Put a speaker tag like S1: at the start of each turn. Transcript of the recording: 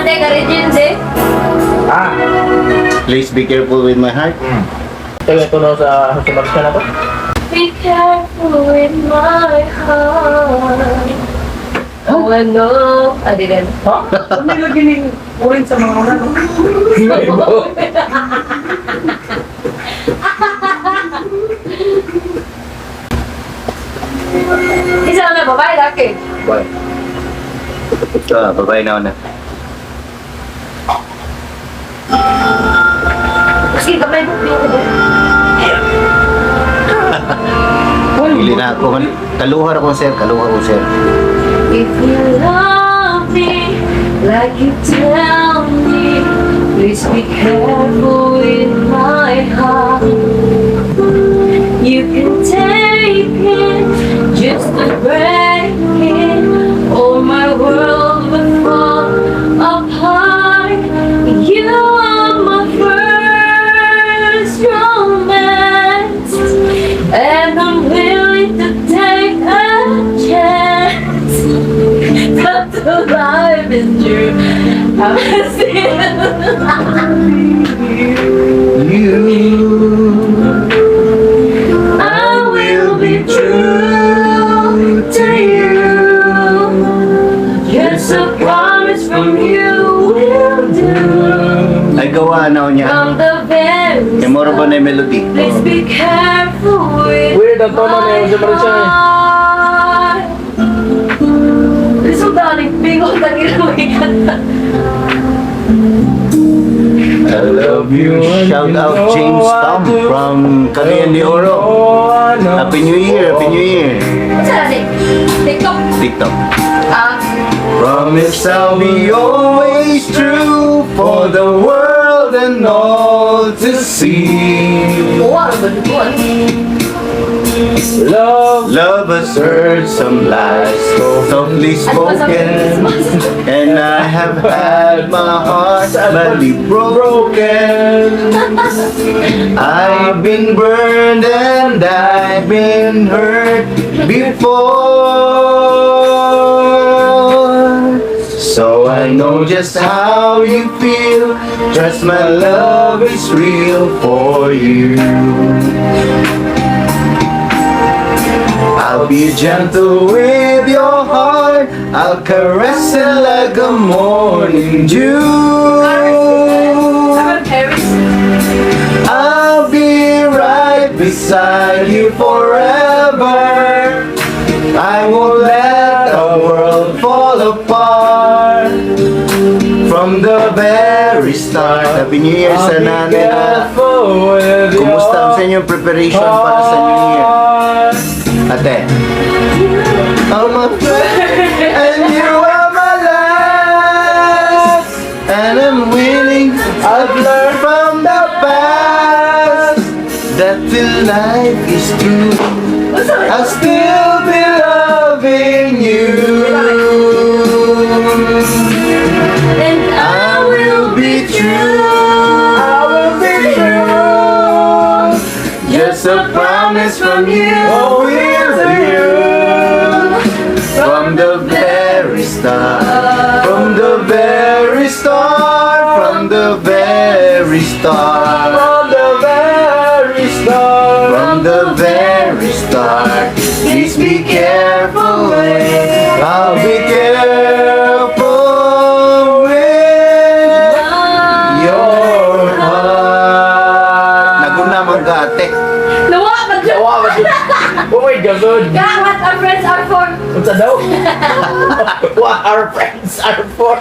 S1: Ate, ka-regions eh.
S2: Ah,
S3: Please be careful with my heart.
S2: ito na sa sumalis ka na to.
S1: Be careful with my heart. Oh, I know. I didn't.
S2: Ha? May lagi ning uling sa mga una, no?
S1: Isa lang na babae, laki.
S2: Bye.
S3: Babae na una.
S1: Sige, kamay mo.
S3: Pili na ako man. Kaluhar ako, sir. Kaluhar ako, sir.
S1: If you love me like you tell me, please be careful with my heart. You can take it just to break it, or my world will fall apart. You are my first romance, and I'm willing to take a chance. But the life is true. I'm still I will be true to you. Just a promise from you will do.
S3: Ay, gawa na niya.
S1: From the very
S3: Yung moro ba na yung melody?
S1: please be careful with
S2: Weird ang tono na yung Marisha eh.
S1: heart. Gusto ba ni Bingo
S3: I love you. Shout out James Tom from Cagayan de Oro. Happy New Year, Happy New Year.
S1: Saan si TikTok?
S3: TikTok.
S1: Promise
S3: I'll be always true for the world and all to see.
S1: ano ba dito?
S3: Love has heard some lies softly spoken, and I have had my heart badly broken. I've been burned and I've been hurt before, so I know just how you feel. Trust my love is real for you. I'll be gentle with your heart. I'll caress it like a morning dew. I'll be right beside you forever. I won't let the world fall apart. From the very start. Happy New Year sa natin. Kumusta ang sa inyong preparation para sa New Year? Ate. I'm a friend and you are my last, and I'm willing. I've learned from the past that till life is true, I'll still be loving you,
S1: And
S3: I will be true. I will be true. Just a promise from you. Oh, from the very start, from the very start, from the very start, from the very start, from the very start. Please be careful with, I'll be careful with your heart. Naguna magate.
S1: Nawa ka dyan!
S2: Nawa ka dyan. Oh my God, good.
S1: What our friends are for.
S2: Unsa daw? What our friends are for.